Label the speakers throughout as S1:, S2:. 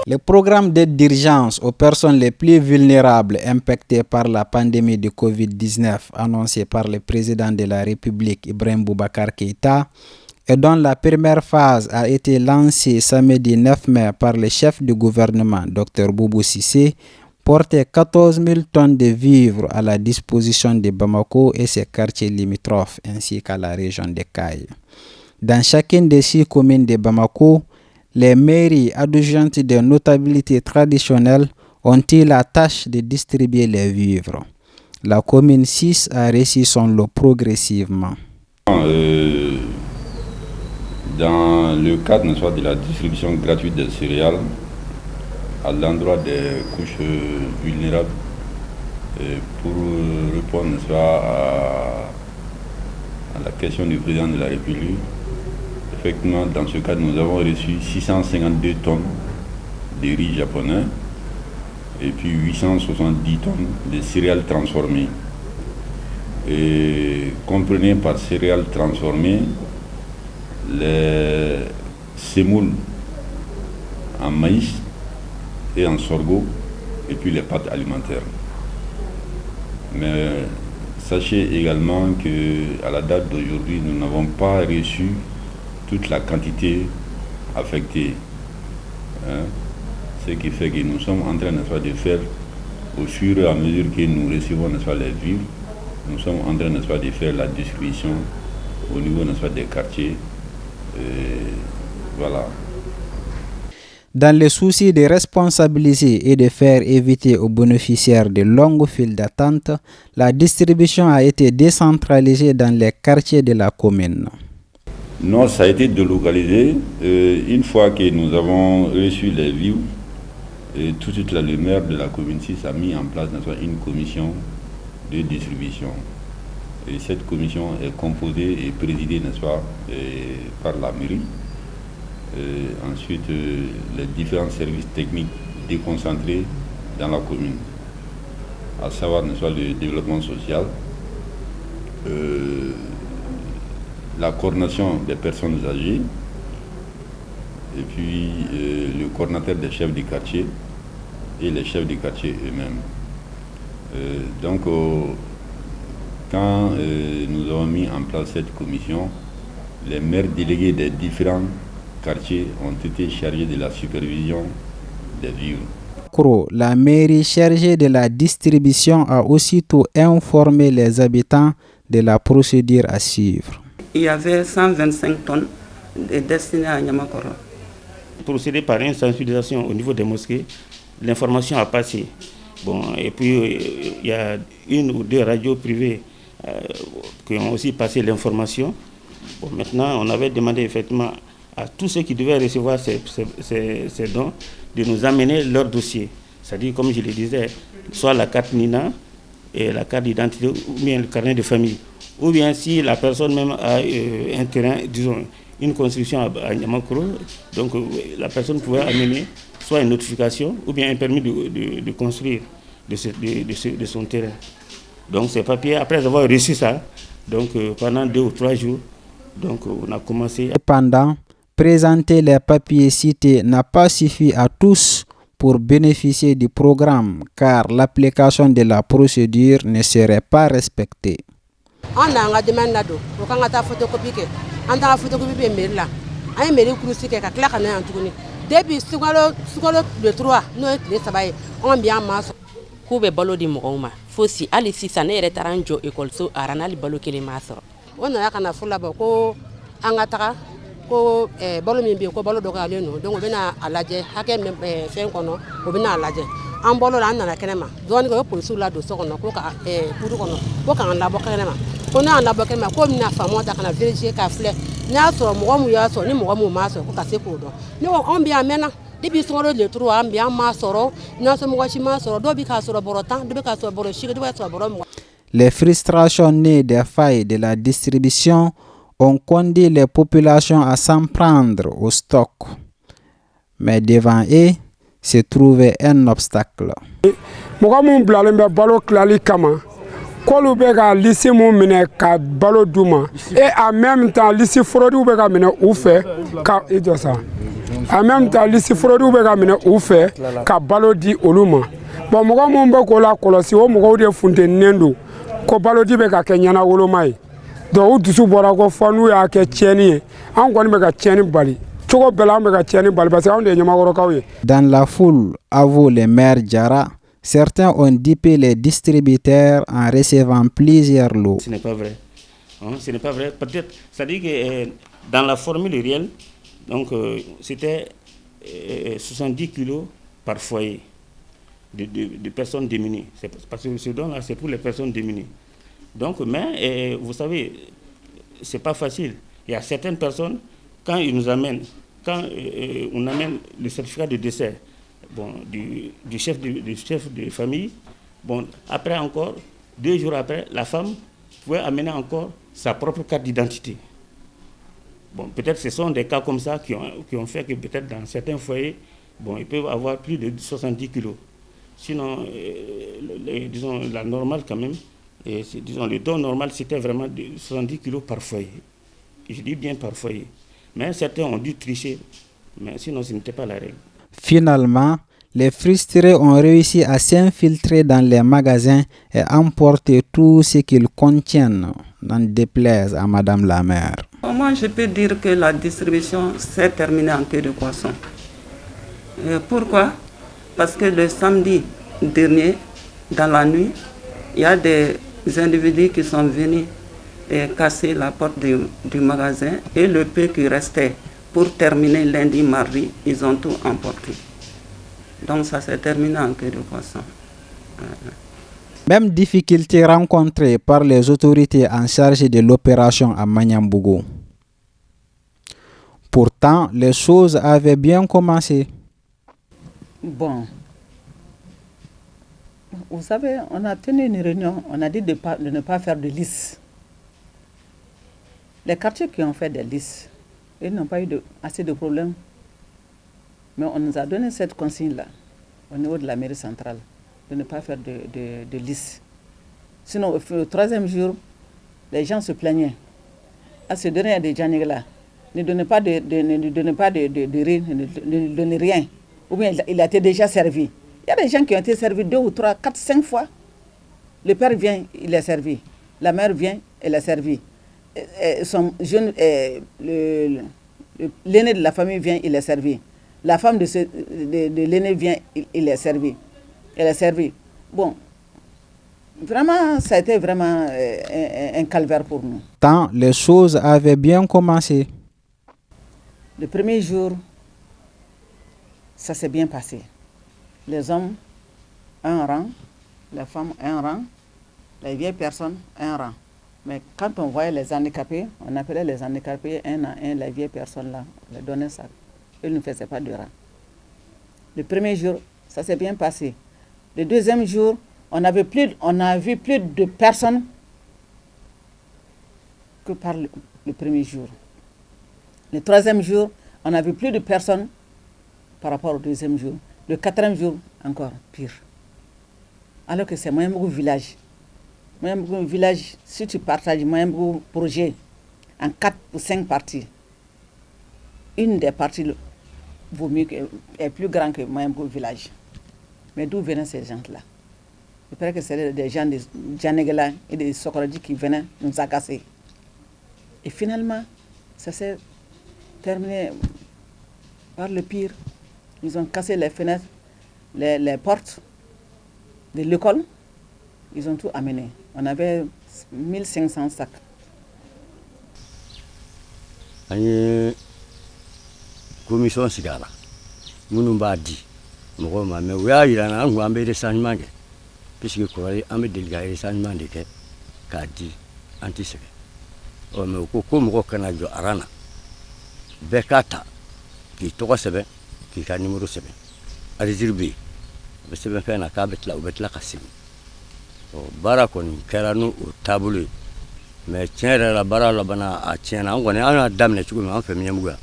S1: Le programme d'aide d'urgence aux personnes les plus vulnérables impactées par la pandémie de Covid-19 annoncé par le président de la République Ibrahim Boubacar Keïta et dont la première phase a été lancée samedi 9 mai par le chef du gouvernement, Dr Boubou Cissé, portait 14 000 tonnes de vivres à la disposition de Bamako et ses quartiers limitrophes ainsi qu'à la région de Kaye. Dans chacune des 6 communes de Bamako, les mairies adjointes des notabilités traditionnelles ont eu la tâche de distribuer les vivres. La commune 6 a reçu son lot progressivement.
S2: Dans le cadre de la distribution gratuite des céréales à l'endroit des couches vulnérables, pour répondre à la question du président de la République, effectivement, dans ce cadre, nous avons reçu 652 tonnes de riz japonais et puis 870 tonnes de céréales transformées. Et comprenez par céréales transformées les semoules en maïs et en sorgho et puis les pâtes alimentaires. Mais sachez également qu'à la date d'aujourd'hui, nous n'avons pas reçu toute la quantité affectée. Ce qui fait que nous sommes en train de faire, au fur et à mesure que nous recevons les vivres, nous sommes en train de faire la distribution au niveau des quartiers. Voilà.
S1: Dans le souci de responsabiliser et de faire éviter aux bénéficiaires de longues files d'attente, la distribution a été décentralisée dans les quartiers de la commune.
S2: Non, ça a été délocalisé. Une fois que nous avons reçu les vivres, tout de suite le maire de la commune 6 a mis en place une commission de distribution. Et cette commission est composée et présidée, par la mairie. Ensuite, les différents services techniques déconcentrés dans la commune, à savoir le développement social, la coordination des personnes âgées, et puis le coordinateur des chefs du quartier et les chefs du quartier eux-mêmes. Donc, quand nous avons mis en place cette commission, les maires délégués des différents quartiers ont été chargés de la supervision des vivres.
S1: La mairie chargée de la distribution a aussitôt informé les habitants de la procédure à suivre.
S3: Il y avait 125 tonnes destinées à Niamakoro.
S4: Procéder par une sensibilisation au niveau des mosquées, l'information a passé. Bon, et puis il y a 1 ou 2 radios privées qui ont aussi passé l'information. Bon, maintenant, on avait demandé effectivement à tous ceux qui devaient recevoir ces dons de nous amener leur dossier. C'est-à-dire, comme je le disais, soit la carte NINA et la carte d'identité ou bien le carnet de famille. Ou bien si la personne même a un terrain, disons, une construction à Niamakoro, donc la personne pouvait amener soit une notification ou bien un permis de construire de son terrain. Donc ces papiers, après avoir reçu ça, donc pendant 2 ou 3 jours, donc on a commencé.
S1: Cependant, présenter les papiers cités n'a pas suffi à tous pour bénéficier du programme, car l'application de la procédure ne serait pas respectée.
S5: On a demandé là-dedans, on a fait photocopie, on a fait photocopie de là, on a mis le crucifix qui est là, on a tout. Depuis le 3, nous on bien masse.
S6: Kube balo di mɔgɔw fosi hali sisan ne yɛrɛ taara n jɔ ekɔliso aranali balo kelen m'a sɔrɔ.
S5: O nana ka na fula bɔ ko an ka taga ko balo min bɛ yen ko balo dɔgɔyalen don donc o bɛna a lajɛ hakɛ min fɛn kɔnɔ o bɛna a lajɛ. An bɔl'o la an nana kɛnɛ ma dɔɔnin kɛ o polisiw la don so kɔnɔ ko ka kudu kɔnɔ ko k'an labɔ kɛnɛ ma ko n'an labɔ kɛnɛ ma ko bɛna faamaw ta ka na vérifier k'a filɛ n'i y'a sɔrɔ mɔgɔ min y'a sɔrɔ ni mɔgɔ min m'a sɔrɔ ko ka se k'o dɔn ne ko anw bɛ yan mɛnna.
S1: Les frustrations nées des failles de la distribution ont conduit les populations à s'en prendre au stock. Mais devant eux se trouvait un obstacle.
S7: Kolu bɛ ka lisi mun minɛ ka balo d'u ma et en même temps lisi forodiw bɛ ka minɛ u fɛ ka i jɔ sa en même temps liste fraude bɛ ka minɛ u fɛ ka balo di olu ma bon mɔgɔ mun bɛ ko la kɔlɔsi o mɔgɔw de funtɛninen don ko balodi bɛ ka kɛ ɲɛnawoloma ye donc u dusu bɔra ko fɔ n'u y'a kɛ tiɲɛni ye an kɔni bɛ ka tiɲɛni bali cogo bɛɛ la an bɛ ka tiɲɛni bali parce que anw de ye ɲɛmakɔrɔkaw ye. Dans
S1: la foule, avoue le maire Diarra, certains ont dupé les distributeurs en recevant plusieurs lots.
S4: Ce n'est pas vrai. Ce n'est pas vrai. Peut-être, c'est-à-dire que dans la formule réelle, donc c'était 70 kilos par foyer de personnes démunies. Parce que ce don-là, c'est pour les personnes démunies. Donc, mais vous savez, c'est pas facile. Il y a certaines personnes, quand ils nous amènent, quand on amène le certificat de décès, bon, du chef de famille, bon, après encore, 2 jours après, la femme pouvait amener encore sa propre carte d'identité. Bon, peut-être ce sont des cas comme ça qui ont fait que peut-être dans certains foyers, bon, ils peuvent avoir plus de 70 kilos. Sinon, disons, la normale quand même, disons, le don normal, c'était vraiment de 70 kilos par foyer. Je dis bien par foyer. Mais certains ont dû tricher, mais sinon ce n'était pas la règle.
S1: Finalement, les frustrés ont réussi à s'infiltrer dans les magasins et emporter tout ce qu'ils contiennent, n'en déplaise à Madame la maire.
S3: Moi, je peux dire que la distribution s'est terminée en queue de poisson. Pourquoi? Parce que le samedi dernier, dans la nuit, il y a des individus qui sont venus et casser la porte du magasin et le peu qui restait pour terminer lundi, mardi, ils ont tout emporté. Donc ça s'est terminé en queue de poisson.
S1: Même difficulté rencontrée par les autorités en charge de l'opération à Magnambougou. Pourtant, les choses avaient bien commencé.
S8: Bon, vous savez, on a tenu une réunion, on a dit de ne pas faire de liste. Les quartiers qui ont fait des listes, ils n'ont pas eu assez de problèmes. Mais on nous a donné cette consigne-là, au niveau de la mairie centrale, de ne pas faire de liste. Sinon, au 3e jour, les gens se plaignaient. À ce dernier de Djanigla, ne donnez pas de riz, ne donnez rien. Ou bien il a été déjà servi. Il y a des gens qui ont été servis 2 ou 3, 4, 5 fois. Le père vient, il est servi. La mère vient, elle est servie. Son jeune, l'aîné de la famille vient, il est servi. La femme de l'aîné vient, il est servi. Elle est servie. Bon, vraiment, ça a été vraiment un calvaire pour nous.
S1: Tant les choses avaient bien commencé.
S8: Le premier jour, ça s'est bien passé. Les hommes, un rang, les femmes, un rang, les vieilles personnes, un rang. Mais quand on voyait les handicapés, on appelait les handicapés un à un, les vieilles personnes là, on les donnait ça. Ils ne faisaient pas de rang. Le premier jour, ça s'est bien passé. Le deuxième jour, on a vu plus de personnes que par le premier jour. Le 3e jour, on a vu plus de personnes par rapport au 2e jour. Le 4e jour, encore pire. Alors que c'est Moyenbougou village. Moyenbougou village, si tu partages Moyenbougou projet en 4 ou 5 parties, une des parties vaut mieux est plus grande que Moyenbougou village. Mais d'où venaient ces gens-là? Je crois que c'était des gens de Djanegela et de Sokorodi qui venaient nous agacer. Et finalement, ça s'est terminé par le pire. Ils ont cassé les fenêtres, les portes de l'école. Ils ont tout amené. On avait 1500 sacs.
S9: Une commission cigara. Nous avons dit, mais il y a un renseignement puisque on a des renseignements de dit anti-secret. Mais comme on a arana, Bekata, qui est 3 semaines, qui est numéro 7. À réserver, c'est bien fait un câble là, ou bien la cassine. Barakon, Kerano, ou taboulet. Mais tiens, la bara la bana à tiens, on a dame les choumes en famille mouga.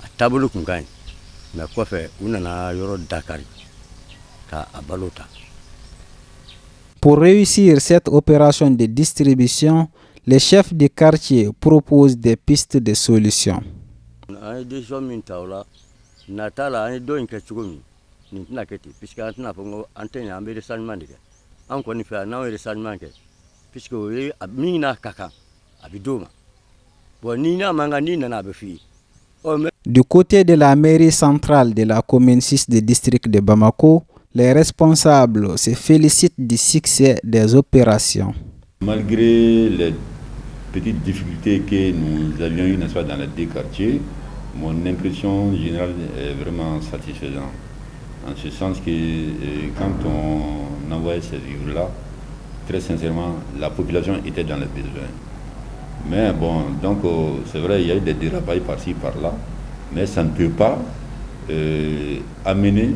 S9: À taboulet qu'on gagne. Mais quoi faire, on a euro Dakar, à Balota.
S1: Pour réussir cette opération de distribution, les chefs de quartier proposent des pistes de solutions.
S9: Des hommes in taula, natala ani do in ka chugumi ni tna keti puisque antna fongo antenya ambere sanman de an ko ni fa na wele sanman ke puisque we mina kaka abidoma bon ni na manga ni na be fi.
S1: Du côté de la mairie centrale de la commune 6 du district de Bamako, les responsables se félicitent du succès des opérations.
S2: Malgré les petites difficultés que nous avions eues dans les deux quartiers, mon impression générale est vraiment satisfaisante. En ce sens que quand on envoyait ces vivres-là, très sincèrement, la population était dans les besoins. Mais bon, donc c'est vrai, il y a eu des dérapailles par-ci, par-là, mais ça ne peut pas amener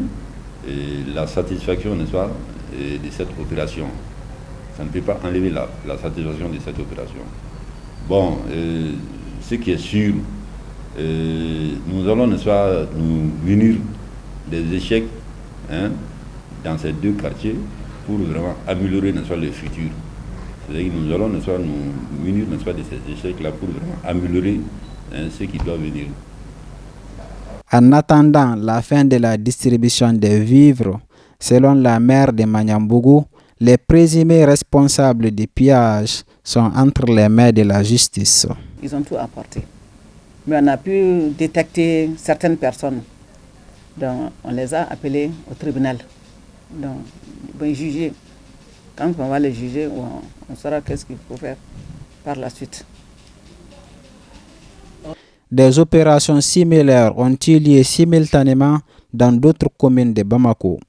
S2: la satisfaction, n'est-ce pas, de cette opération. Ça ne peut pas enlever la satisfaction de cette opération. Bon, ce qui est sûr, nous allons, n'est-ce pas, nous munir des échecs dans ces deux quartiers pour vraiment améliorer, n'est-ce pas, le futur. C'est-à-dire que nous allons, n'est-ce pas, nous munir, n'est-ce pas, de ces échecs-là pour vraiment améliorer ce qui doit venir.
S1: En attendant la fin de la distribution des vivres, selon la maire de Manyambougou, les présumés responsables des pillages sont entre les mains de la justice.
S8: Ils ont tout apporté. Mais on a pu détecter certaines personnes. Donc on les a appelés au tribunal. Donc ils vont juger. Quand on va les juger, on saura qu'est-ce qu'il faut faire par la suite.
S1: Des opérations similaires ont eu lieu simultanément dans d'autres communes de Bamako.